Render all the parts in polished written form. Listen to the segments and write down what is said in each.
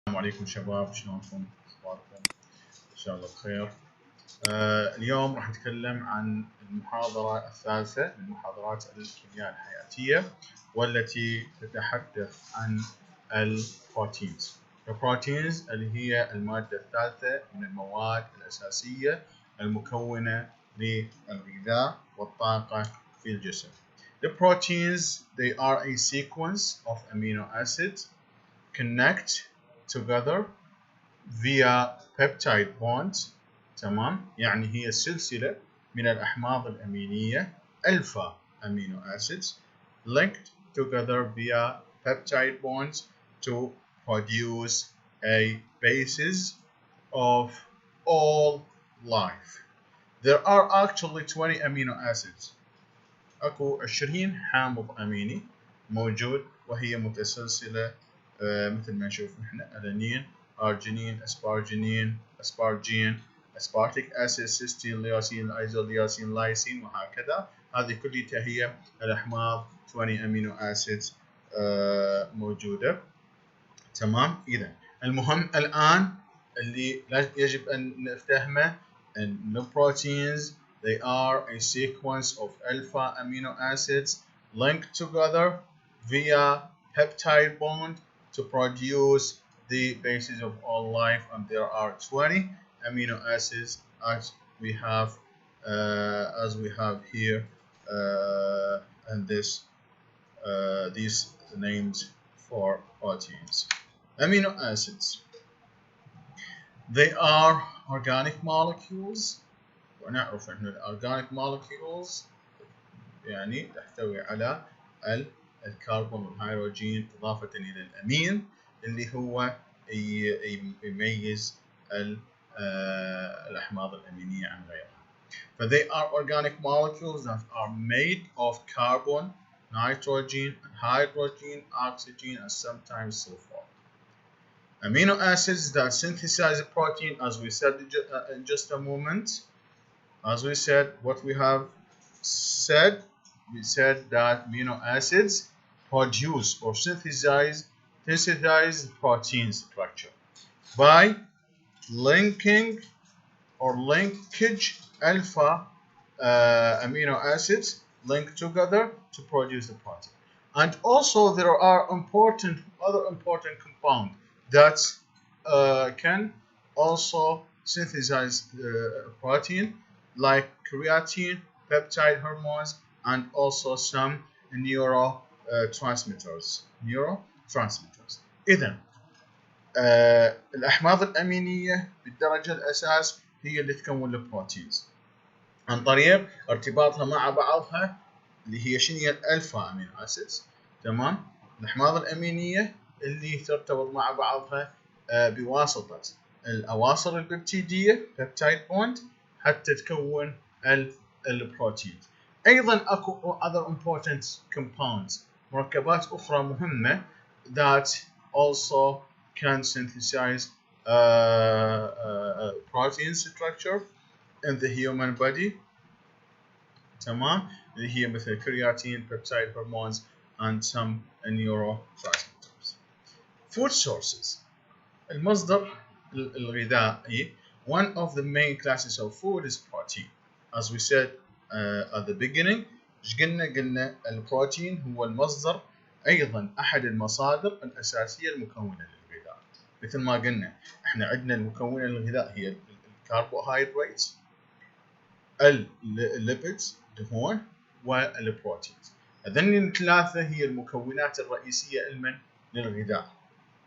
السلام عليكم شباب، شلونكم؟ اخباركم؟ ان شاء الله بخير. اليوم راح نتكلم عن المحاضرة الثالثة من محاضرات الكيمياء الحياتية، والتي تتحدث عن البروتينز. البروتينز اللي هي المادة الثالثة من المواد الأساسية المكونة للغذاء والطاقة في الجسم. The proteins, they are a sequence of amino acids connect together via peptide bonds. تمام، يعني هي سلسلة من الأحماض الأمينية alpha amino acids linked together via peptide bonds to produce a basis of all life. There are actually 20 amino acids. اكو 20 حامض اميني موجود، وهي متسلسله مثل ما نشوف احنا الانين، ارجينين، اسبارجين، اسبارتيك اسيد، سيستين، ليوسين، ايزوليوسين، لايسين، وهكذا. هذه كلها هي الاحماض 20 امينو اسيدز موجوده. تمام. اذا المهم الان اللي يجب ان نفهمه ان البروتينز they are a sequence of alpha amino acids linked together via peptide bond to produce the basis of all life, and there are 20 amino acids as we have here and these names for proteins. Amino acids, they are organic molecules، ونعرف أن الأورجانيك molecules يعني تحتوي على الكربون والهيدروجين إضافة إلى الأمين اللي هو يميز الأحماض الأمينية عن غيرها. ف they are organic molecules that are made of carbon, nitrogen, hydrogen, oxygen, and sometimes sulfur. Amino acids that synthesize a protein, as we said in just a moment. As we said, what we have said, we said that amino acids produce or synthesize protein structure by linking or linkage alpha amino acids linked together to produce the protein. And also there are other important compounds that can also synthesize protein, like creatine, peptide hormones, and also some neurotransmitters. إذن الأحماض الأمينية بالدرجة الأساس هي اللي تكون البروتينز عن طريق ارتباطها مع بعضها، اللي هي شنو هي الألفا أمينو أسيدز. تمام. الأحماض الأمينية اللي ترتبط مع بعضها بواسطة الأواصر الببتيدية peptide bond حتى تكون البروتين. أيضا أكو other important compounds، مركبات أخرى مهمة that also can synthesize protein structure in the human body. تمام. اللي هي مثل creatine, peptide hormones, and some neurotransmitters. Food sources، المصدر الغذائي. One of the main classes of food is protein. As we said at the beginning، قلنا البروتين هو المصدر، أيضا أحد المصادر الأساسية المكونة للغذاء. مثل ما قلنا احنا عندنا المكونة للغذاء هي الكربوهيدرات، الليبيدز الدهون، والبروتينز. هذين الثلاثة هي المكونات الرئيسية للغذاء.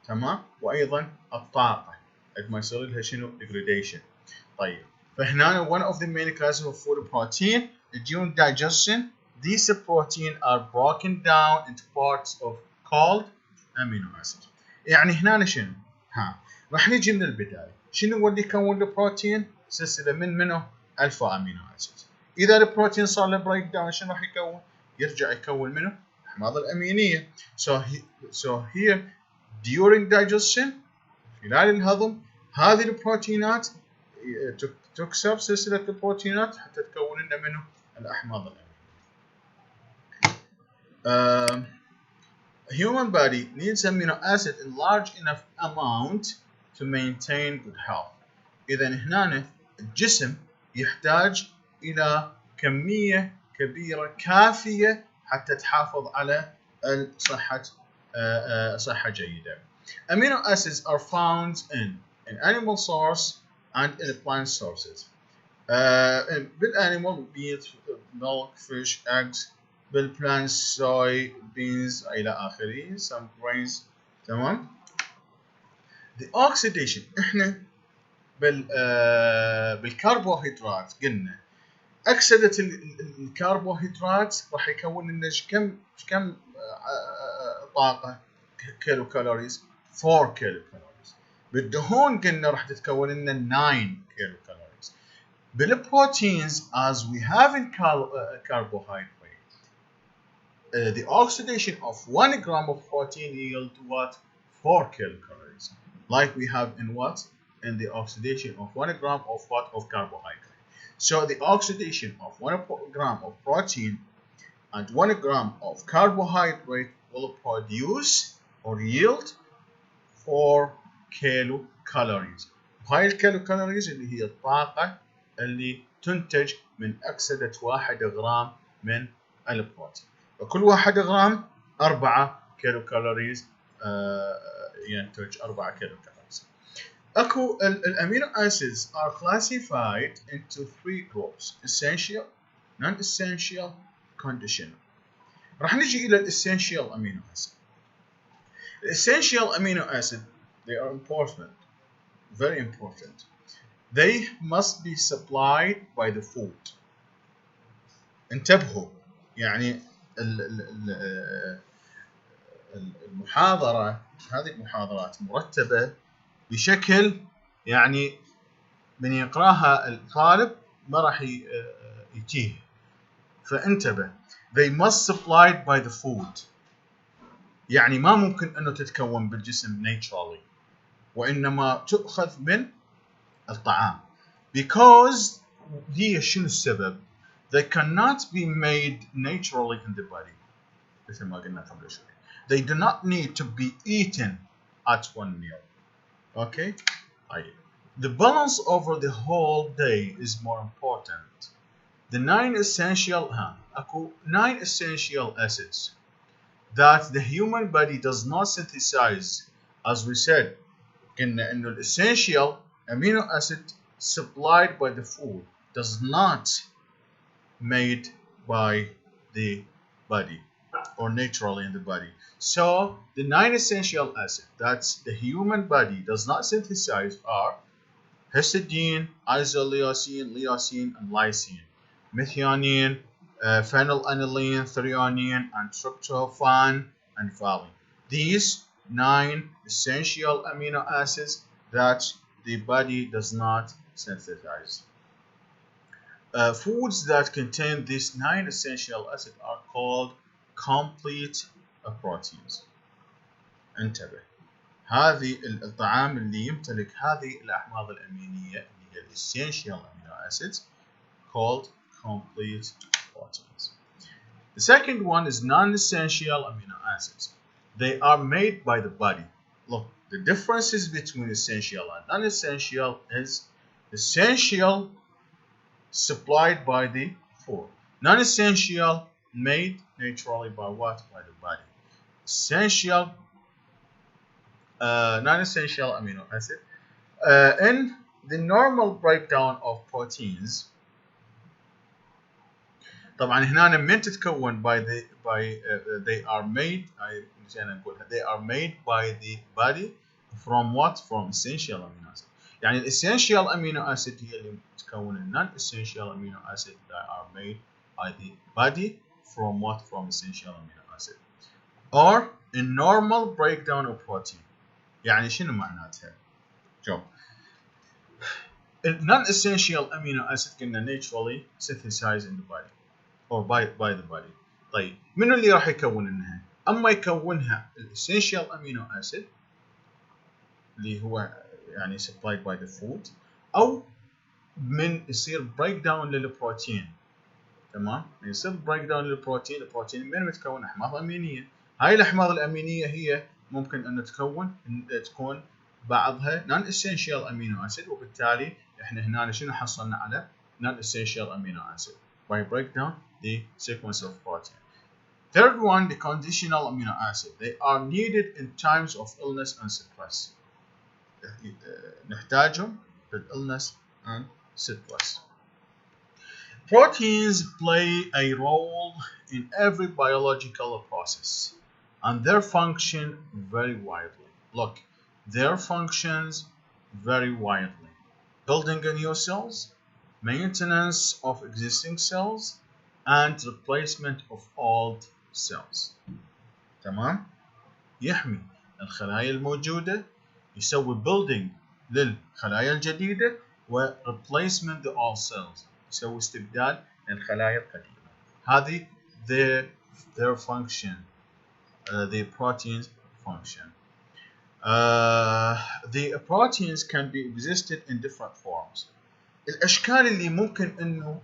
تمام. وأيضا الطاقة قد ما يصير لها شنو degradation. طيب، فهنا one of the main classes of food protein. During digestion, these protein are broken down into parts of called amino acids. يعني هنا شنو؟ راح نجي من البداية. شنو هو اللي يكون البروتين؟ سلسلة منه الفا امينو acids. إذا البروتين صار له بريك داون شنو راح يكون؟ يرجع يكون منه الأحماض الأمينية. So here during digestion، خلال الهضم، هذه البروتينات تكسر سلسلة البروتينات حتى تكون لنا منه الأحماض الأمينية. human body needs amino acid in large enough amount to maintain good health. إذا هنا الجسم يحتاج إلى كمية كبيرة كافية حتى تحافظ على صحة جيدة. Amino acids are found in animal source and in plant sources. بالanimal meat, milk, fish, eggs. بالplants soy, beans إلى آخره. Some grains. تمام. The oxidation احنا بالكربوهيدرات قلنا أكسدة الكربوهيدرات راح يكون لنا كم طاقة كيلو كالوريز 4 كيلو كالوريز. بالدهون قلنا راح تتكون لنا 9 كيلو كالوريز. بالبروتينز as we have in carbohydrate the oxidation of 1 gram of protein yield what 4 kilocalories like we have in what in the oxidation of 1 gram of what of carbohydrate. So the oxidation of 1 gram of protein and 1 gram of carbohydrate will produce or yield 4 kilocalories. وهاي الكالوريز اللي هي الطاقة اللي تنتج من أكسدة 1 غرام من البروتين. وكل 1 غرام 4 كيلوكالوريز ينتج 4 كيلوكالوريز. أكو الأمينو acids are classified into 3 groups: essential, non-essential, conditional. راح نجي إلى الessential amino acid. The essential amino acid they are important, very important. They must be supplied by the food. انتبهوا يعني المحاضرة هذه المحاضرات مرتبة بشكل يعني من يقراها الطالب ما راح يتيه. فانتبه they must supplied by the food يعني ما ممكن انه تتكون بالجسم naturally وانما تؤخذ من الطعام because هي شنو السبب؟ they cannot be made naturally in the body مثل ما قلنا قبل شوي. They do not need to be eaten at one meal. Okay? The balance over the whole day is more important. The 9 essential أكو 9 essential acids that the human body does not synthesize. As we said, قلنا إنه الessential amino acid supplied by the food does not made by the body or naturally in the body. So the 9 essential acids that the human body does not synthesize are histidine, isoleucine, leucine, and lysine, methionine, phenylalanine, threonine, and tryptophan, and valine. These 9 essential amino acids that the body does not synthesize. Foods that contain these 9 essential acids are called complete proteins. انتبه هذه الطعام اللي يمتلك هذه الأحماض الأمينية اللي هي essential amino acids called complete proteins. The second one is non-essential amino acids. They are made by the body. Look, the differences between essential and non-essential is essential supplied by the food. Non-essential made naturally by what? By the body. Essential, non-essential amino acid. In the normal breakdown of proteins طبعا هنا من تتكون they are made they are made by the body from what? From essential amino acid. يعني الessential amino acid هي اللي تكون non-essential amino acid that are made by the body from what? From essential amino acid. Or in normal breakdown of protein. يعني شنو معناتها؟ جاوب. Non-essential amino acid قلنا naturally synthesized in the body or by the body. طيب منو اللي راح يكونها؟ اما يكونها الessential amino acid اللي هو يعني supplied by the food او من يصير break down للبروتين. تمام؟ من يصير break down للبروتين، البروتين من متكون؟ احماض امينيه. هاي الأحماض الأمينية هي ممكن أن تكون بعضها non essential amino acid، وبالتالي احنا هنا شنو حصلنا على non essential amino acid by breakdown the sequence of protein. Third one, the conditional amino acid. They are needed in times of illness and stress. نحتاجهم في illness and stress. Proteins play a role in every biological process, and their function very widely. Look, their functions vary widely. Building new cells, maintenance of existing cells, and replacement of old cells. تمام؟ يحمي الخلايا الموجودة، يسوي building للخلايا الجديدة، و replacement the old cells، يسوي استبدال للخلايا القديمة. هذه their function, the proteins function. The proteins can be existed in different forms. الأشكال اللي ممكن إنه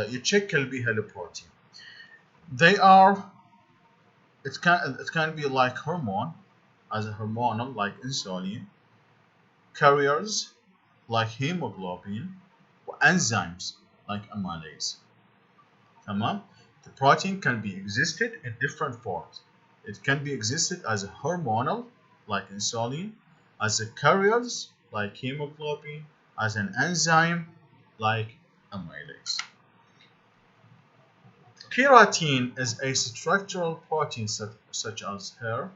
يتشكل بها البروتين. They are, it can be like hormone, as a hormonal like insulin, carriers like hemoglobin, or enzymes like amylase. تمام? The protein can be existed in different forms. It can be existed as a hormonal like insulin, as a carriers like hemoglobin, as an enzyme like amylase. Keratin is a structural protein such as hair,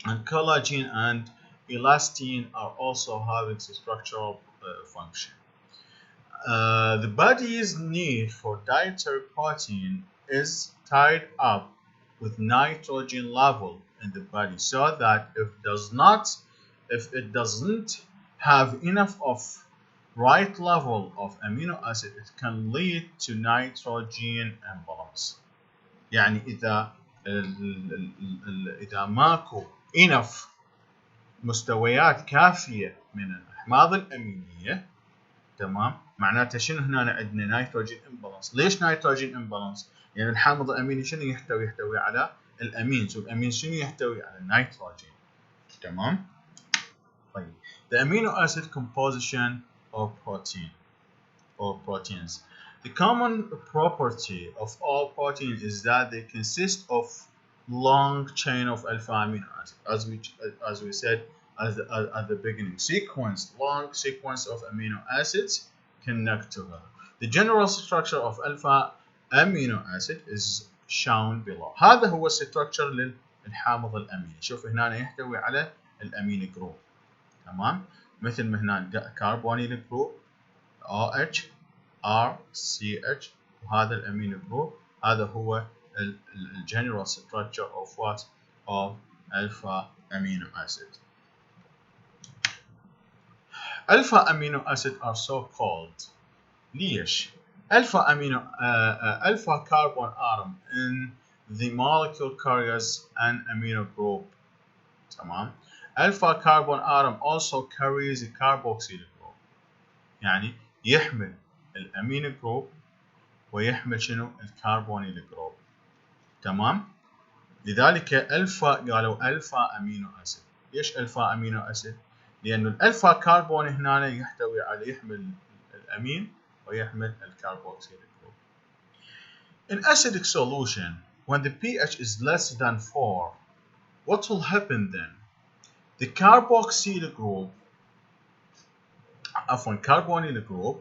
and collagen and elastin are also having a structural function. The body's need for dietary protein is tied up with nitrogen level in the body, so that if it doesn't have enough of right level of amino acid, it can lead to nitrogen imbalance. يعني إذا ماكو enough مستويات كافية من الأحماض الأمينية، تمام، معناته شنو هنا عندنا نيتروجين امبالانس. ليش نيتروجين امبالانس؟ يعني الحامض الأميني شنو يحتوي على الأمين، والأمين شنو يحتوي على النيتروجين. تمام. طيب the amino acid composition of protein or proteins. The common property of all proteins is that they consist of long chain of alpha amino acid, as we said at the beginning. Long sequence of amino acids connect together. The general structure of alpha amino acid is shown below. هذا هو structure للحامض الأميني. شوف هنا يحتوي على الأمين جروب. تمام، مثل ما هنا كربونيل جروب OH R CH، وهذا الأمين جروب. هذا هو general structure of what? Of alpha amino acid. Alpha amino acid are so called. ليش؟ alpha carbon atom in the molecule carries an amino group. تمام. Alpha carbon atom also carries a carboxyl group. يعني يحمل الامين جروب ويحمل شنو؟ الكربونيل جروب. تمام. لذلك الفا قالوا الفا امينو اسيد. ليش الفا امينو اسيد؟ لانه الالفا كربون هنا يحمل الامين ويحمل الكربوكسيل جروب. In acidic solution, when the pH is less than 4, what will happen then? The carboxyl group, carbonyl group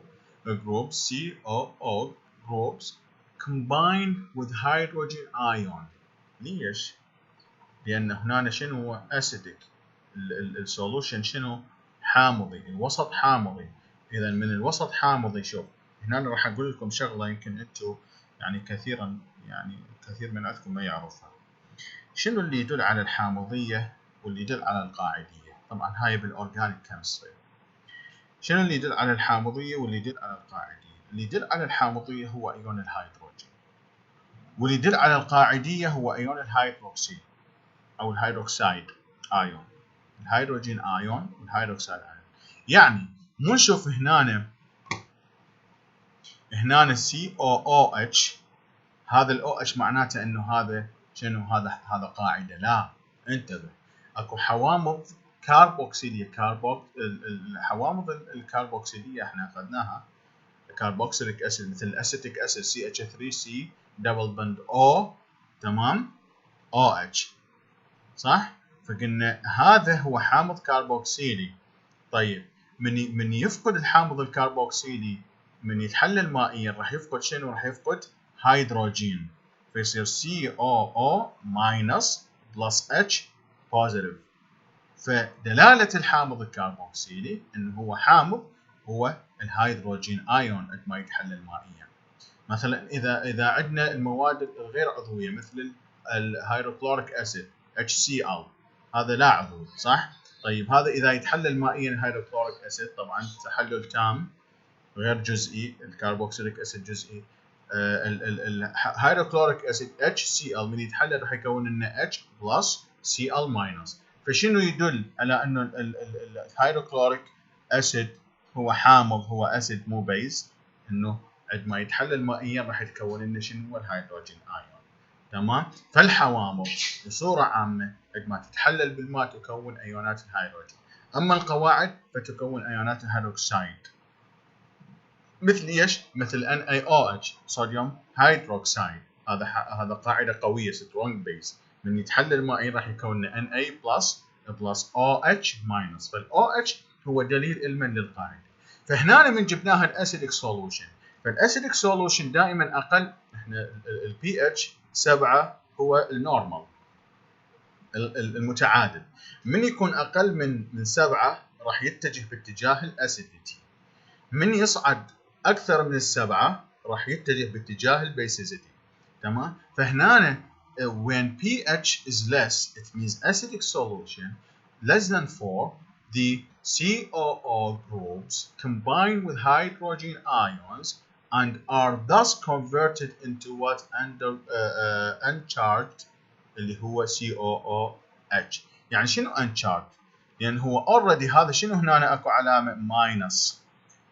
COO groups combined with hydrogen ion. ليش؟ لأن هنا شنو acidic، السولوشن شنو؟ حامضي، الوسط حامضي. إذا من الوسط حامضي، شوف هنا راح أقول لكم شغلة يمكن أنتم يعني كثير من عندكم ما يعرفها. شنو اللي يدل على الحامضية واللي يدل على القاعدية؟ طبعا هاي بالأورجانيك كيمستري. شنو اللي يدل على الحامضية واللي يدل على القاعدية؟ اللي يدل على الحامضية هو أيون الهيدروجين، واللي يدل على القاعدية هو أيون الهيدروكسيد أو الهيدروكسيد أيون، الهيدروجين أيون والهيدروكسيد أيون. يعني مو نشوف هنا COOH، هذا ال OH معناته إنه هذا شنو هذا قاعده، لا انتبه، اكو حوامض كاربوكسيليه. الحوامض الكاربوكسيليه احنا اخذناها كاربوكسيليك اسيد مثل الاسيتيك اسيد CH3C دبل بند O، تمام، OH، صح؟ فقلنا هذا هو حامض كاربوكسيلي. طيب من يفقد الحامض الكاربوكسيلي من يتحلل مائيا راح يفقد شنو؟ راح يفقد هيدروجين، فيصير COO ماينس بلس H بوزيتيف. فدلاله الحامض الكاربوكسيلي انه هو حامض هو الهيدروجين ايون قد ما يتحلل مائيا. مثلا اذا عندنا المواد الغير عضويه مثل الهيدروكلوريك اسيد HCl، هذا لا عضوي، صح؟ طيب هذا اذا يتحلل مائيا الهيدروكلوريك اسيد، طبعا تحلل تام غير جزئي، الكربوكسيليك اسيد جزئي. الهيدروكلوريك اسيد HCl من يتحلل راح يكون لنا H بلس Cl ماينس. فشنو يدل على انه الهيدروكلوريك اسيد هو حامض، هو اسيد مو بيز، انه عندما يتحلل مائيا راح يتكون لنا شنو؟ الهيدروجين ايون، تمام. فالحوامض بصوره عامه عندما تتحلل بالماء تكون ايونات الهيدروجين، اما القواعد فتكون ايونات الهيدروكسيد، مثل ايش؟ مثل NaOH صوديوم هيدروكسيد، هذا قاعده قويه سترونج بيز، من يتحلل مائيا راح يكون لنا Na بلس OH ماينس. فالOH هو دليل علما للقاعده. فهنا من جبناها الاسيدك سولوشن، فالاسيدك سولوشن دائما اقل، احنا البي اتش 7 هو النورمال المتعادل، من يكون اقل من 7 راح يتجه باتجاه الاسيديتي، من يصعد اكثر من السبعه راح يتجه باتجاه البيسيزيتي، تمام. فهنا when pH is less it means acidic solution less than 4, the COO groups combine with hydrogen ions and are thus converted into what uncharged اللي هو COOH. يعني شنو uncharged؟ لان هو already هذا شنو هنا اكو علامه ماينس،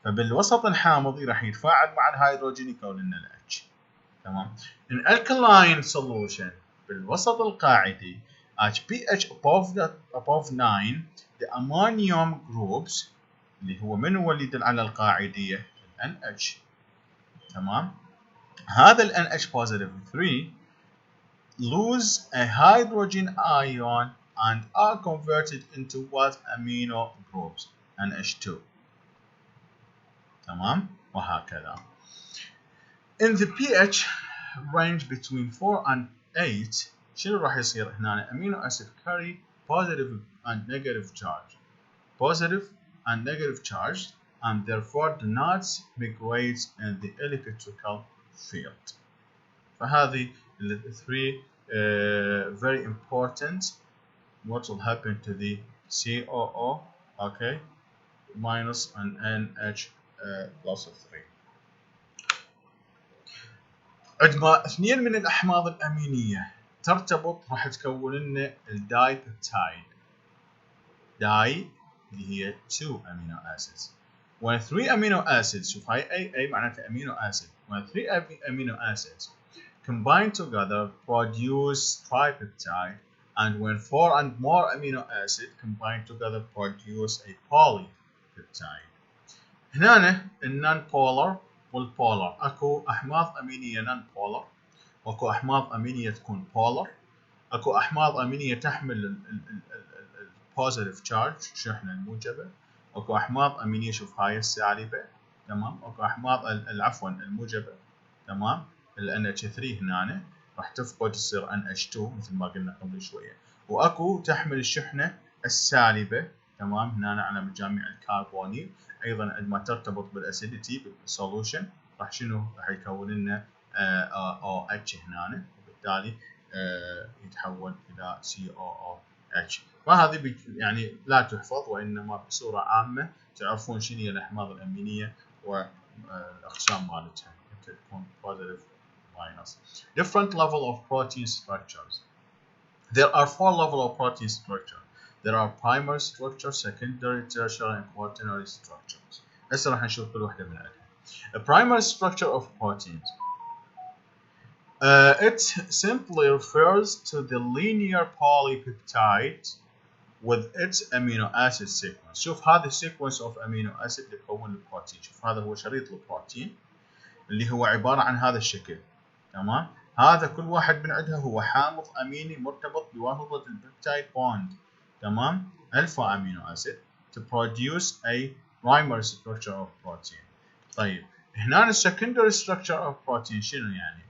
فبالوسط الحامضي راح يتفاعل مع الهيدروجين يكون لنا ال H، تمام. In alkaline solution بالوسط القاعدي at pH above 9 the ammonium groups اللي هو من هو اللي يدل على القاعدية؟ ال NH، تمام. هذا ال NH positive 3 lose a hydrogen ion and are converted into what amino groups NH2، تمام، وهكذا. In the pH range between 4 and 8 شنو راح يصير هنا؟ amino acid carry positive and negative charge, positive and negative charge, and therefore do not migrate in the electrical field. فهذه the three very important what will happen to the COO, okay, minus and NH plus 3. عندما اثنين من الأحماض الأمينية ترتبط راح تكون لنا الداي بيبتايد، داي اللي هي 2 amino acids. when 3 amino acids، شوف هاي A معناتها amino acid، when 3 amino acids combine together produce tripeptide, and when 4 and more amino acids combine together produce a polypeptide. هنا النون بولر والبولر، اكو احماض امينيه نون بولر، واكو احماض امينيه تكون بولر، اكو احماض امينيه تحمل البوزيتيف تشارج الشحنه الموجبه، اكو احماض امينيه شوف هاي السالبه، تمام، اكو احماض عفوا الموجبه، تمام، ال NH3 هنا راح تفقد تصير NH2 مثل ما قلنا قبل شويه، واكو تحمل الشحنه السالبه، تمام، هنا على مجاميع الكربونيل، ايضا عندما ترتبط بالاسيديتي بالسولوشن راح شنو؟ راح يكون لنا OH هنا، وبالتالي يتحول الى COOH. فهذه يعني لا تحفظ، وانما بصوره عامه تعرفون شنو هي الاحماض الامينيه والاقسام مالتها، تكون positive minus. Different level of protein structures. There are 4 levels of protein structure. There are primary structure, secondary, tertiary, and quaternary structures. هسه راح نشوف كل وحده من عندها. A primary structure of proteins. It simply refers to the linear polypeptide with its amino acid sequence. شوف هذا sequence of amino acid اللي يكون البروتين. شوف هذا هو شريط البروتين اللي هو عبارة عن هذا الشكل. تمام؟ هذا كل واحد من عندها هو حامض اميني مرتبط بواسطة البيبتايد بوند. تمام؟ الفا امينو acid to produce a primary structure of protein. طيب هنا secondary structure of protein شنو يعني؟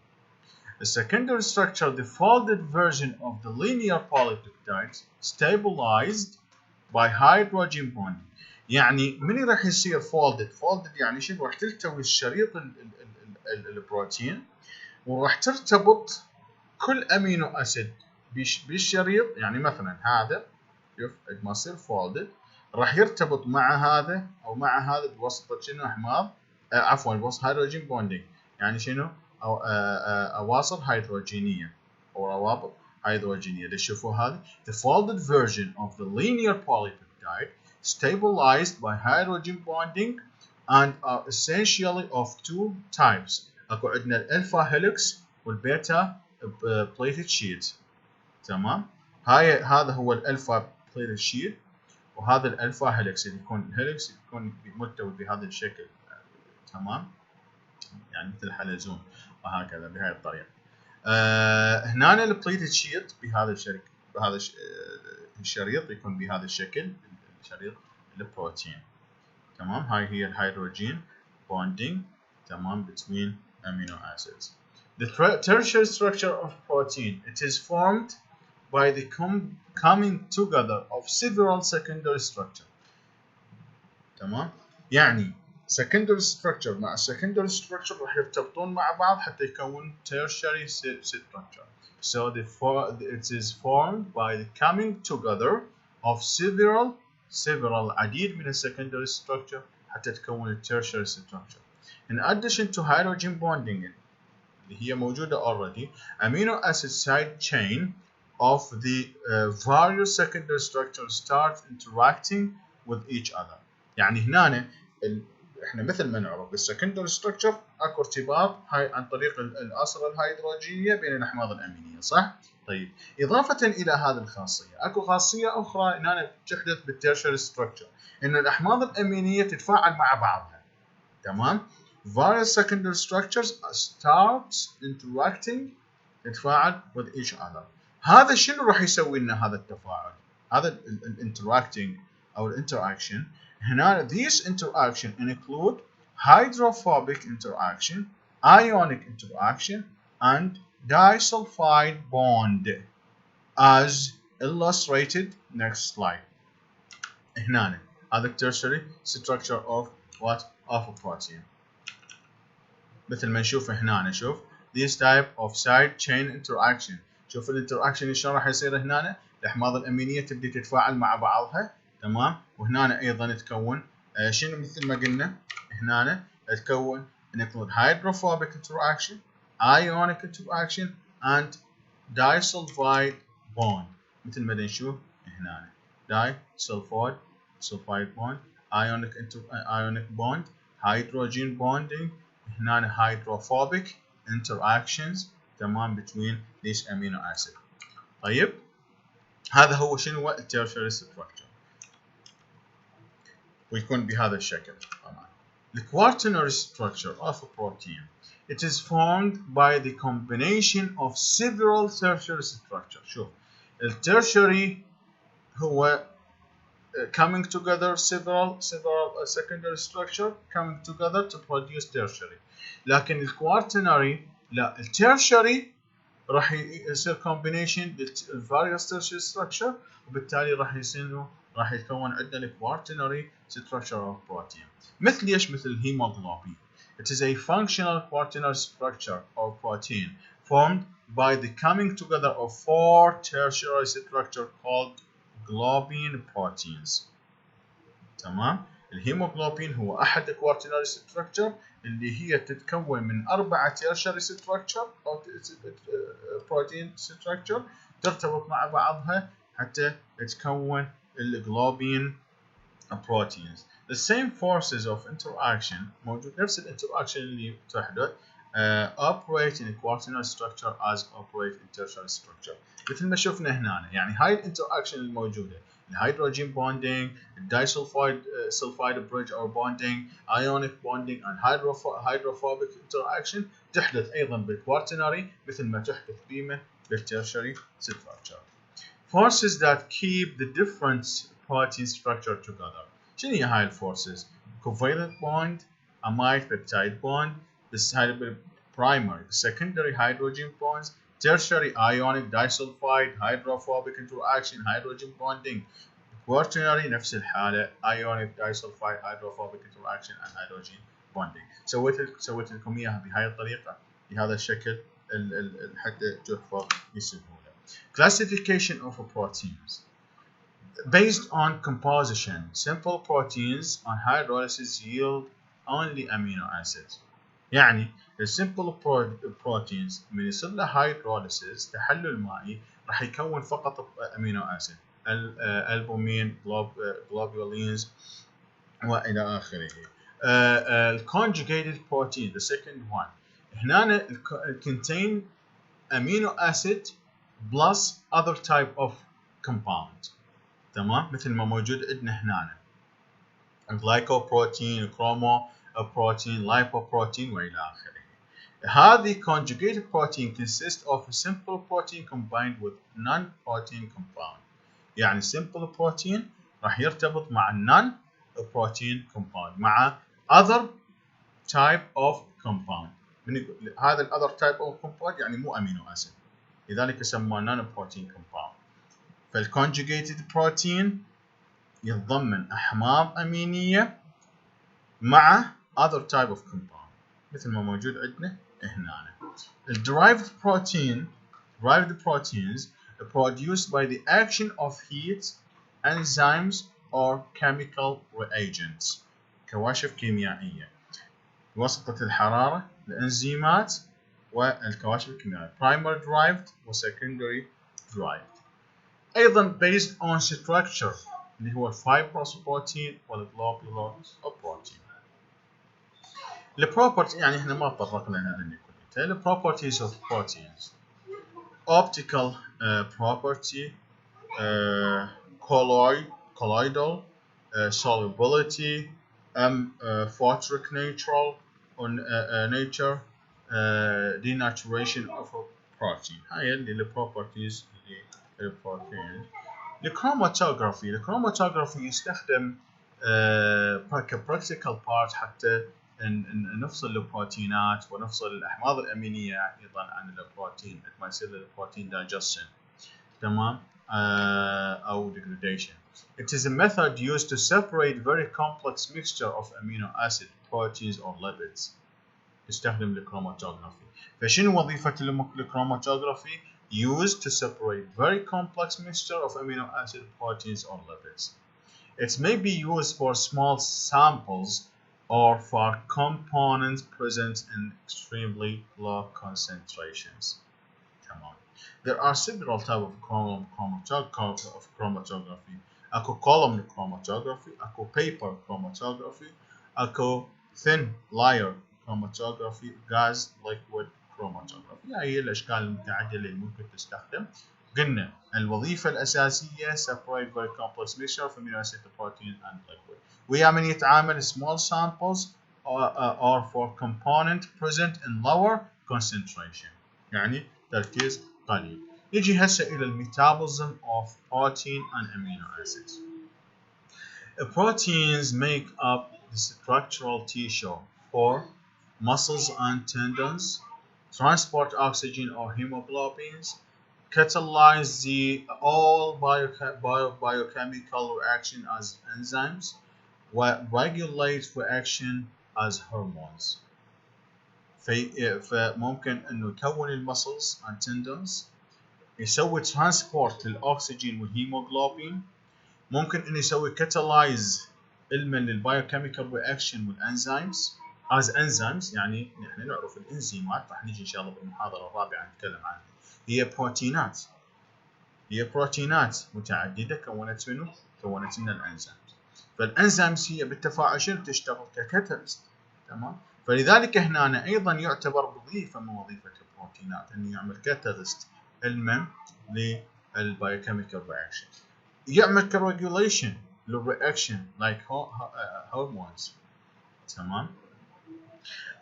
The secondary structure, the folded version of the linear polypeptides stabilized by hydrogen bonding. يعني من راح يصير folded؟ folded يعني شنو؟ راح تلتوي الشريط البروتين وراح ترتبط كل امينو اسيد بالشريط. يعني مثلا هذا شوف ما يصير folded راح يرتبط مع هذا او مع هذا بواسطه شنو؟ احماض عفوا بواسطه هيدروجين بوندينج. يعني شنو؟ أو أواصر هيدروجينية أو روابط هيدروجينية. تشوفوا هذه the folded version of the linear polypeptide stabilized by hydrogen bonding and are essentially of two types. أكو عندنا الألفا هيلكس والبيتا بليتد شيت. تمام؟ هذا هو الألفا بليتد شيت وهذا الألفا هيلكس اللي يكون الهيلكس يكون ملتوي بهذا الشكل. تمام؟ يعني مثل حلزون وهكذا بهاي الطريقه. هنا البليتد شيت بهذا الشكل، بهذا الشريط يكون بهذا الشكل الشريط البروتين. تمام؟ هاي هي الهيدروجين bonding. تمام between amino acids. The tertiary structure of protein, it is formed by the coming together of several secondary structure. تمام؟ يعني secondary structure مع secondary structure راح يرتبطون مع بعض حتى يكون tertiary structure. So it is formed by the coming together of several عديد من secondary structure حتى تكون tertiary structure. In addition to hydrogen bonding اللي هي موجودة already, amino acid side chain of the various secondary structures start interacting with each other. يعني هنا احنا مثل ما نعرف بالسكندري ستراكشر اكو ارتباط هاي عن طريق العناصر الهيدروجينيه بين الاحماض الامينيه، صح؟ طيب اضافه الى هذه الخاصيه اكو خاصيه اخرى هنا تحدث بالتيرشري ستراكشر ان الاحماض الامينيه تتفاعل مع بعضها. تمام؟ various secondary structures start interacting تتفاعل with each other. هذا شنو راح يسوي لنا هذا التفاعل؟ هذا الانتراكتنج او الانتراكشن. هنا these interaction include hydrophobic interaction, ionic interaction, and disulfide bond as illustrated next slide. هنا هذا tertiary structure of what? Of a protein. مثل ما نشوف هنا شوف this type of side chain interaction. شوف الانتراكشن شلون راح يصير هنا؟ الاحماض الامينيه تبدي تتفاعل مع بعضها. تمام؟ وهنا ايضا تكون شنو مثل ما قلنا هنا تكون include hydrophobic interaction, ionic interaction, and disulfide bond. مثل ما نشوف هنا disulfide bond, ionic bond, hydrogen bonding. هنا hydrophobic interactions. تمام between these amino acid. طيب هذا هو شنو التيرشري ستراكشر ويكون بهذا الشكل. طبعا the quaternary structure of a protein, it is formed by the combination of several tertiary structures. شوف التيرشري هو coming together several secondary structure coming together to produce tertiary. لكن الكوارتنري لا، التيرشري راح يصير combination various tertiary structure وبالتالي راح يتكون عندنا الكوارتنري structure of protein. مثل ايش؟ مثل الهيموغلوبين. It is a functional quaternary structure of protein formed by the coming together of four tertiary structure called globin proteins. تمام؟ الهيموغلوبين هو احد الكوارتنري ستراكشر اللي هي تتكون من 4 tertiary structure او بروتين ستراكشر ترتبط مع بعضها حتى تكون الجلوبين proteins. The same forces of interaction موجود، نفس الانتراكشن اللي تحدث operate in a quaternary structure as operate in tertiary structure. مثل ما شفنا هنا يعني هاي الانتراكشن الموجوده الهيدروجين bonding, disulfide sulfide bridge or bonding, ionic bonding and hydrophobic interaction تحدث ايضا بالكوارتنري مثل ما تحدث بيمه بالترشري structure. Forces that keep the different protein structure together. شنو هي هاي الفورسز؟ covalent bond, amide peptide bond, the primary, secondary hydrogen bonds, tertiary ionic disulfide, hydrophobic interaction, hydrogen bonding, quaternary نفس الحالة ionic disulfide, hydrophobic interaction and hydrogen bonding. سويت لكم اياها بهاي الطريقة بهذا الشكل حتى تحفظ بسهولة. Classification of proteins. Based on composition, simple proteins on hydrolysis yield only amino acids. يعني السمبل بروتينز من يصير له هيدروليسيس تحلل مائي راح يكون فقط امينو اسيد البومين جلوبولينز والى اخره. الكونجوجيتد بروتين the second one هنا contain amino acid plus other type of compound. تمام مثل ما موجود عندنا هنا glycoprotein, chromoprotein, lipoprotein والى اخره. هذه conjugated protein consists of a simple protein combined with non-protein compound. يعني simple protein راح يرتبط مع non-protein compound مع other type of compound. هذا ال other type of compound يعني مو amino acid لذلك يسمى non-protein compound. فالconjugated protein يتضمن أحماض أمينية مع other type of compound مثل ما موجود عندنا هنا. derived proteins are produced by the action of heat, enzymes or chemical reagents. كواشف كيميائية بواسطة الحرارة الإنزيمات والكواشف الكيميائية primary derived و secondary derived. أيضا based on structure اللي هو fibrous protein والglobular protein. البروبرتي يعني احنا ما تطرقنا لهذا كله. The properties of proteins: optical property, colloidal, solubility, photic nature, denaturation of a protein. هاي اللي properties للبروتين. الكروماتوغرافي يستخدم كبراكتيكال بارت حتى نفصل البروتينات ونفصل الأحماض الأمينية أيضا عن البروتين ما يصير للبروتين digestion تمام أو degradation. It is a method used to separate very complex mixture of amino acid, proteins or lipids. يستخدم الكروماتوغرافي. فشنو وظيفة الكروماتوغرافي؟ Used to separate very complex mixture of amino acid, proteins or lipids. It may be used for small samples or for components present in extremely low concentrations. Come on. There are several types of chromatography. Ako column chromatography, ako paper chromatography, ako thin layer chromatography, gas liquid chromatography. هي الأشكال المتعددة اللي ممكن تستخدم. قلنا الوظيفة الأساسية separate very complex mixture of amino acid, protein and liquid. ويا من يتعامل small samples or for component present in lower concentration. يعني تركيز قليل. نجي هسه إلى metabolism of protein and amino acids. Proteins make up the structural tissue for muscles and tendons, transport oxygen or hemoglobins, catalyze all biochemical reaction as enzymes, regulate reaction as hormones. فممكن انه يكون المسلز and tendons، يسوي transport للاكسجين والهيموغلوبين، ممكن انه يسوي catalyze علما للبايوكيميكال رياكشن والانزيمز as enzymes. يعني نحن نعرف الانزيمات راح نجي ان شاء الله بالمحاضره الرابعه نتكلم عنها. هي بروتينات متعدده كونت منه كونت لنا الانزيمز. فالانزيمز هي بالتفاعل شنو تشتغل ككاتاليست تمام. فلذلك هنا أيضا يعتبر وظيفة من وظيفة البروتينات أنه يعمل كاتاليست علما للبايوكيميكال رياكشن، يعمل كريجوليشن للرياكشن like hormones. تمام.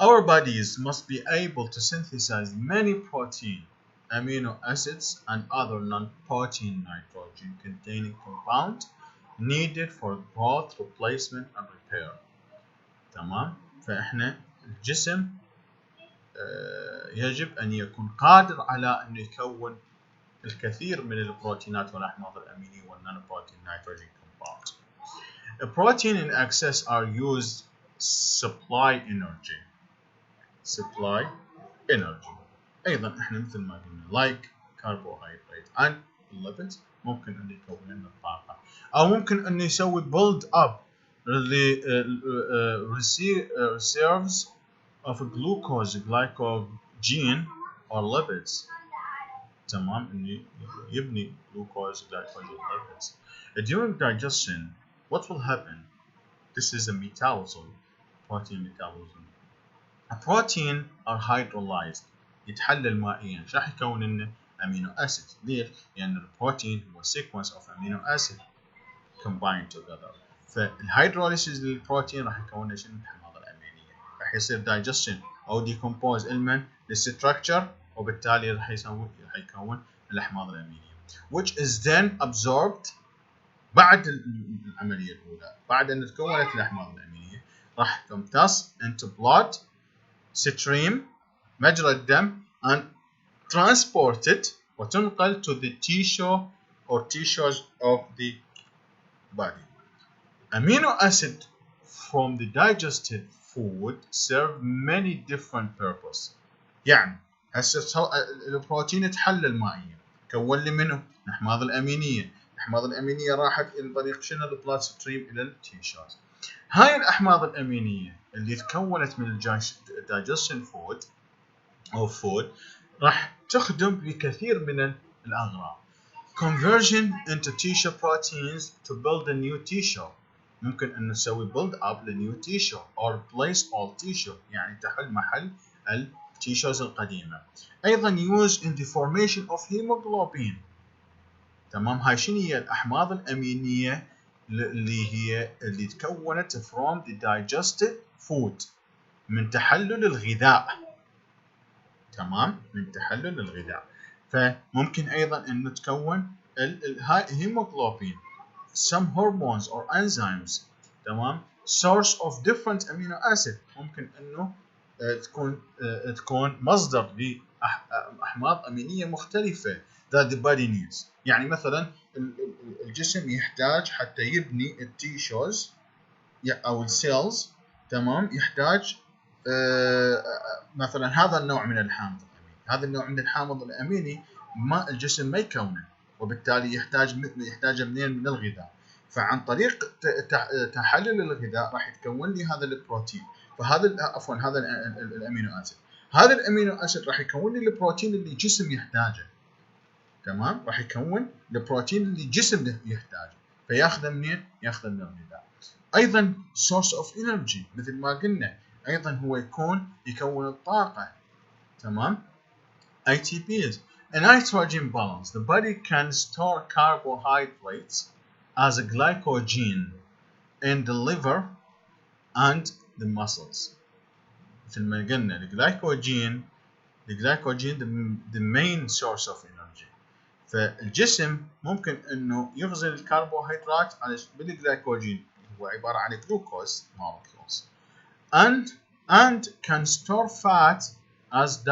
Our bodies must be able to synthesize many protein, amino acids and other non-protein nitrogen containing compounds needed for growth, replacement and repair. تمام. فإحنا الجسم يجب أن يكون قادر على أن يكون الكثير من البروتينات والأحماض الأمينية والنون بروتين نيتروجين compounds. A protein in excess are used supply energy. أيضا إحنا مثل ما قلنا like carbohydrate and lipids ممكن أن يكون لنا الطاقة، أو ممكن أن يسوي build up reserves of glucose, glycogen or lipids. تمام. إنه يبني glucose, glycogen, lipids. During digestion, what will happen? This is a metabolism, protein metabolism. A protein are hydrolyzed، يتحلل مائيا. شو راح يكون لنا amino acid. ليش؟ لأن البروتين هو sequence of amino acid combined together. فالهيدروليسيس للبروتين راح يكون لنا شنو؟ الأحماض الأمينية. راح يصير digestion أو decompose علما للستراكشر، وبالتالي راح يكون الأحماض الأمينية which is then absorbed بعد العملية الأولى. بعد أن تكونت الأحماض الأمينية راح تمتص into blood stream مجرى الدم and transported وتنقل to the tissue or tissues of the body. Amino acid from the digested food serve many different purposes. يعني هسه البروتين يتحلل مائيا، كون لي منه الأحماض الأمينية. الأحماض الأمينية راحت عن طريق شنو؟ البلاد ستريم إلى التيشوز. هاي الأحماض الأمينية اللي تكونت من الدايجستشن فود أو فود راح تخدم بكثير من الأغراض. Conversion into tissue proteins to build a new tissue. ممكن أن نسوي build up لنيو tissue or replace all tissue، يعني تحل محل التيشوز القديمة. أيضا used in the formation of hemoglobin. تمام. هاي شنو هي؟ الأحماض الأمينية اللي تكونت from the digested food من تحلل الغذاء. تمام. من تحلل الغذاء. فممكن أيضا أن تكون الهيموغلوبين some hormones or enzymes. تمام. source of different amino acid. ممكن أنه تكون مصدر لأحماض أمينية مختلفة that the body needs. يعني مثلا الجسم يحتاج حتى يبني التيشوز أو السيلز. تمام. يحتاج مثلا هذا النوع من الحامض الأميني. هذا النوع من الحامض الأميني ما الجسم ما يكونه، وبالتالي يحتاج منين؟ من الغذاء. فعن طريق تحلل الغذاء راح يتكون لي هذا البروتين. فهذا هذا الامينو اسيد. هذا الامينو اسيد راح يكون لي البروتين اللي الجسم يحتاجه. تمام. راح يكون البروتين اللي الجسم يحتاجه، فياخذه منين؟ ياخذه من الغذاء. ايضا source of energy مثل ما قلنا، ايضا هو يكون الطاقه. تمام. ATPs. A nitrogen balance. The body can store carbohydrates as a glycogen in the liver and the muscles. مثل ما قلنا الجلايكوجين the main source of energy. فالجسم ممكن انه يغزل الكربوهيدرات بالجلايكوجين، هو عبارة عن glucose molecules, and can store fat as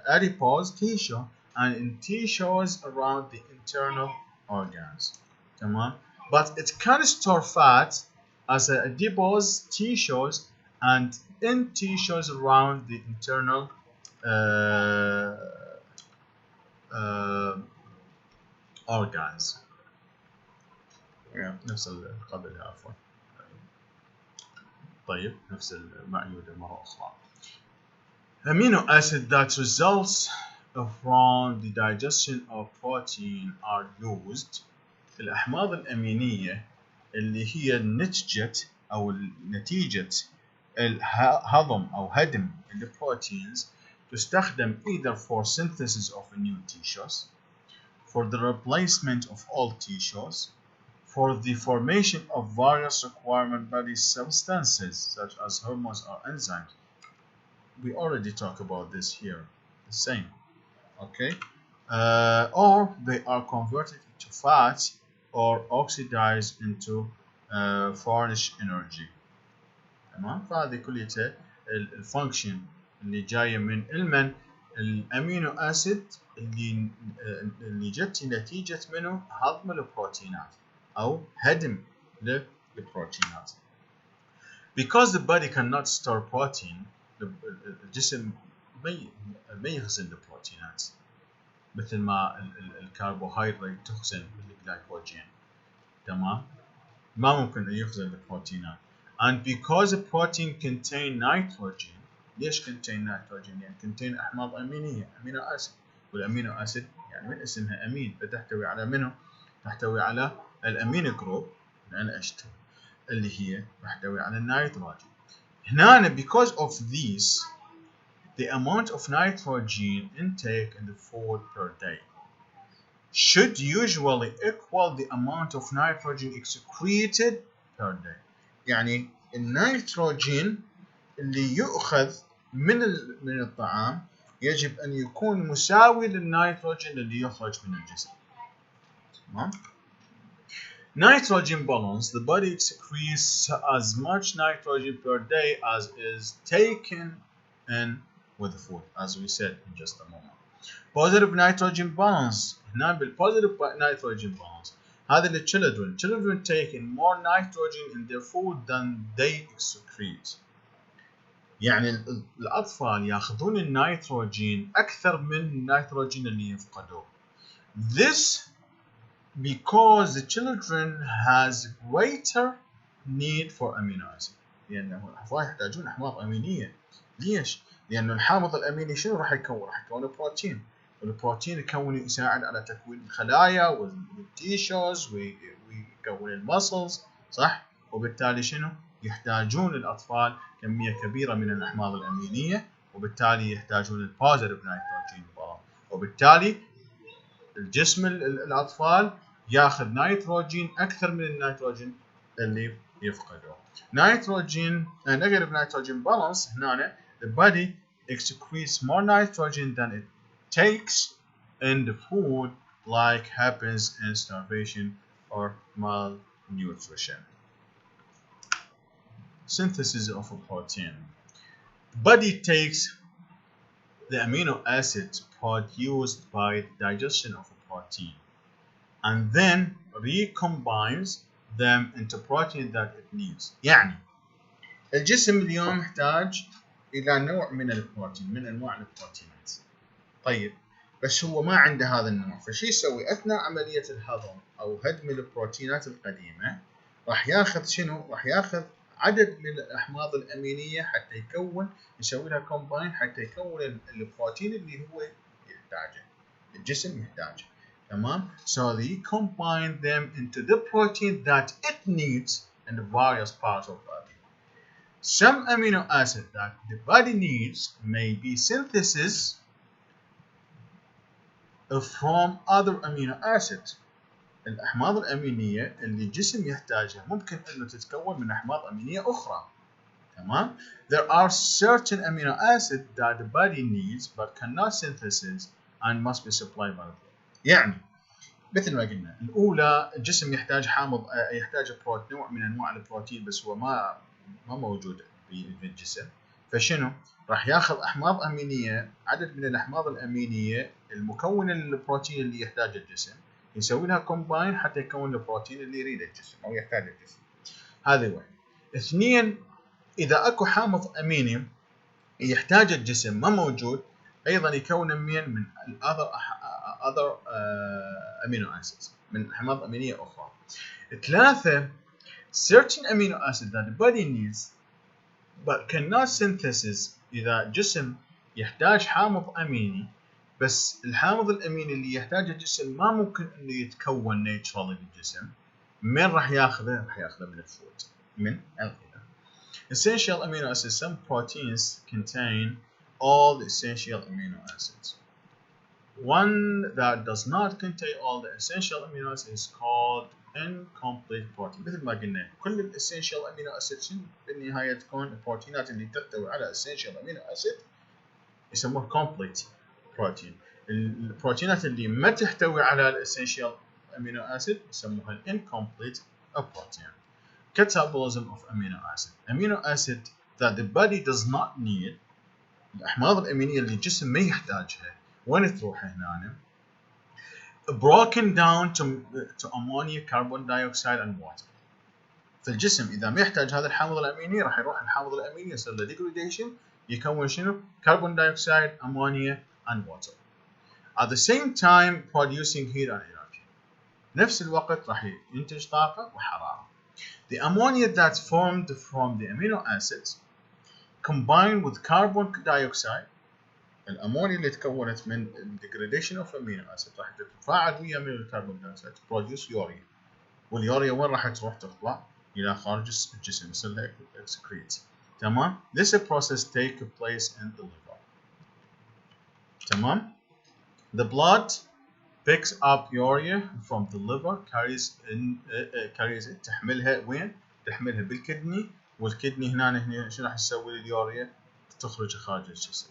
adipose tissue and in tissues around the internal organs. تمام. But it can store fat as adipose tissues and in tissues around the internal organs. نفس قبلها عفوا. طيب نفس المعيودة مرة أخرى. Amino acid that results from the digestion of protein are used. الأحماض الأمينية اللي هي نتيجة الهضم أو هدم البروتينز تستخدم either for synthesis of new tissues, for the replacement of old tissues, for the formation of various requirement body substances such as hormones or enzymes. We already talked about this here, the same. Okay, or they are converted into fats or oxidized into furnish energy. تمام. فهذه كلها الفانكشن اللي جايه من المن الامينو اسيد اللي جت نتيجه منه هضم البروتينات او هدم للبروتينات. Because the body cannot store protein, الجسم ما يخزن البروتينات مثل ما الكربوهيدرات تخزن بالجلايكوجين. تمام. ما ممكن أن يخزن البروتينات. And because a protein contain nitrogen, ليش contain nitrogen؟ يعني contain أحماض أمينية أمينو أسيد، والأمينو أسيد يعني من اسمها أمين فتحتوي على منه؟ تحتوي على الأمينو جروب NH2 اللي هي تحتوي على النيتروجين. هنا because of this the amount of nitrogen intake in the food per day should usually equal the amount of nitrogen excreted per day. يعني النيتروجين اللي يؤخذ من الطعام يجب أن يكون مساوي للنيتروجين اللي يخرج من الجسم. تمام. Nitrogen balance, the body excretes as much nitrogen per day as is taken in with the food, as we said in just a moment. Positive nitrogen balance, هنا بالpositive nitrogen balance هذا children taking more nitrogen in their food than they excrete. يعني الأطفال يأخذون النيتروجين أكثر من النيتروجين اللي يفقدوه. This because the children has greater need for amino acid. لأنه الأطفال يحتاجون أحماض أمينية. ليش؟ لأنه الحامض الأميني شنو راح يكون؟ راح يكون بروتين. والبروتين يساعد على تكوين الخلايا والتيشوز ويكون المسلز، صح؟ وبالتالي شنو؟ يحتاجون الأطفال كمية كبيرة من الأحماض الأمينية، وبالتالي يحتاجون البوزيتيف نيتروجين بالانس، وبالتالي الجسم الأطفال ياخذ نيتروجين أكثر من النيتروجين اللي يفقده. نيتروجين negative nitrogen balance هنا the body excretes more nitrogen than it takes in the food, like happens in starvation or malnutrition. Synthesis of a protein. The body takes the amino acids produced by digestion of a protein and then recombines them into protein that it needs. يعني الجسم اليوم يحتاج إلى نوع من البروتين من أنواع البروتينات. طيب بس هو ما عنده هذا النوع، فشي يسوي أثناء عملية الهضم أو هدم البروتينات القديمة راح ياخذ شنو؟ راح ياخذ عدد من الأحماض الأمينية حتى يسوي لها كومباين حتى يكون البروتين اللي هو يحتاجه، الجسم يحتاجه. تمام؟ So they combine them into the protein that it needs in the various parts of the body. Some amino acid that the body needs may be synthesis from other amino acids. الأحماض الأمينية اللي الجسم يحتاجها ممكن أنه تتكون من أحماض أمينية أخرى. تمام؟ There are certain amino acids that the body needs but cannot synthesize and must be supplied by the body. يعني مثل ما قلنا الأولى الجسم يحتاج نوع من أنواع البروتين بس هو ما موجود في الجسم، فشنو؟ راح ياخذ أحماض أمينية، عدد من الأحماض الأمينية المكون للبروتين اللي يحتاجه الجسم، يسوي لها كومباين حتى يكون البروتين اللي يريده الجسم أو يحتاجه الجسم. هذا واحد. اثنين، إذا أكو حامض أميني يحتاج الجسم ما موجود، أيضا يكون من other amino acids من أحماض أمينية أخرى. ثلاثة، certain amino acids that the body needs but cannot synthesis. إذا الجسم يحتاج حامض أميني بس الحامض الأميني اللي يحتاجه الجسم ما ممكن إنه يتكون ناتشرالي بالجسم، من راح ياخذه؟ راح ياخذه من الفود، من الغذاء. Essential amino acids. Some proteins contain all the essential amino acids. One that does not contain all the essential amino acids is called incomplete protein. مثل ما قلنا كل الاسينشال امينو اسيدز بالنهايه تكون البروتينات اللي تحتوي على اسينشال امينو اسيد يسموه complete protein. البروتينات اللي ما تحتوي على الاسينشال امينو اسيد يسموها incomplete protein. Catabolism of amino acid. Amino acid that the body does not need. الأحماض الأمينية اللي الجسم ما يحتاجها وين تروح هنا؟ Broken down to ammonia, carbon dioxide and water. فالجسم إذا ما يحتاج هذا الحامض الأميني راح يروح الحامض الأميني يصير له degradation يكون شنو؟ carbon dioxide, ammonia and water. At the same time producing heat and energy. نفس الوقت راح ينتج طاقة وحرارة. The ammonia that's formed from the amino acids combined with carbon dioxide. الأمونيا اللي تكونت من degradation of amino acid راح تتفاعل ويا من الكربون دايوكسيد produce يوريا. واليوريا وين راح تروح تطلع؟ إلى خارج الجسم يصير لها excrete. تمام؟ This process take place in the liver. تمام؟ The blood picks up urea from the liver carries it تحملها وين؟ تحملها بالكدني والكدني هنا شو راح تسوي اليوريا؟ تخرج خارج الجسم.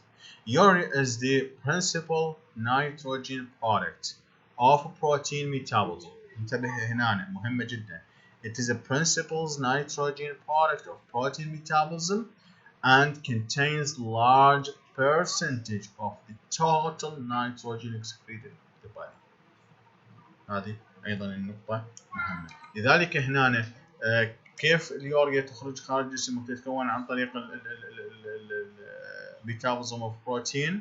Urea is the principal nitrogen product of protein metabolism. انتبه هنا مهمة جدا. It is a principal nitrogen product of protein metabolism and contains large percentage of the total nitrogen excreted in the body. هذه أيضا النقطة مهمة. لذلك هنا كيف اليوريا تخرج خارج الجسم وتتكون عن طريق metabolism of protein.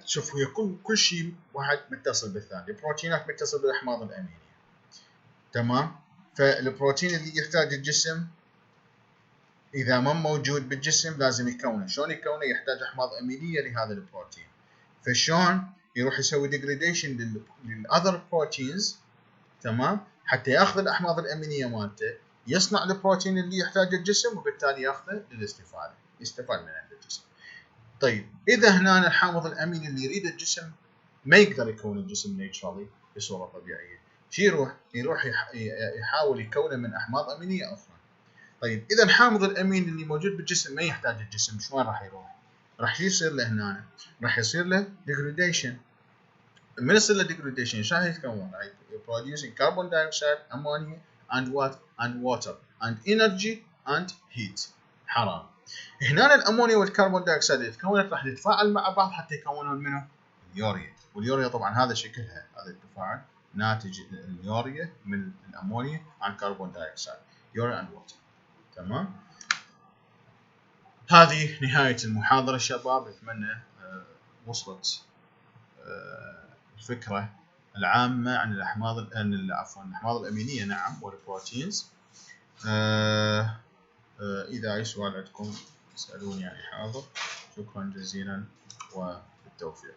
شوف هي كل شيء واحد متصل بالثاني. البروتينات متصل بالاحماض الامينيه. تمام؟ فالبروتين اللي يحتاج الجسم اذا ما موجود بالجسم لازم يكونه. شلون يكونه؟ يحتاج احماض امينيه لهذا البروتين. فشلون يروح يسوي degradation للاذر بروتينز. تمام؟ حتى ياخذ الاحماض الامينيه مالته يصنع البروتين اللي يحتاجه الجسم وبالتالي ياخذه للاستفاده. يستفاد من عند الجسم. طيب اذا هنا الحامض الاميني اللي يريد الجسم ما يقدر يكون الجسم نيتشرالي بصوره طبيعيه. شو يروح يحاول يكونه من احماض امينيه اخرى. طيب اذا الحامض الاميني اللي موجود بالجسم ما يحتاج الجسم شلون راح يروح؟ راح يصير له هنا؟ راح يصير له degradation. من يصير له degradation شو راح يتكون؟ producing carbon dioxide, ammonia and what? And water and energy and heat. حرارة. هنا الامونيا والكربون دايوكسيد اللي تكونت راح تتفاعل مع بعض حتى يكونون منه اليوريا. واليوريا طبعا هذا شكلها هذا التفاعل ناتج اليوريا من الامونيا عن كربون دايوكسيد. يوريا and water. تمام؟ هذه نهاية المحاضرة شباب. أتمنى وصلت الفكرة العامة عن الأحماض الأمينية نعم والبروتينز. إذا أي سؤال عندكم اسألوني يعني حاضر. شكرا جزيلا وبالتوفيق.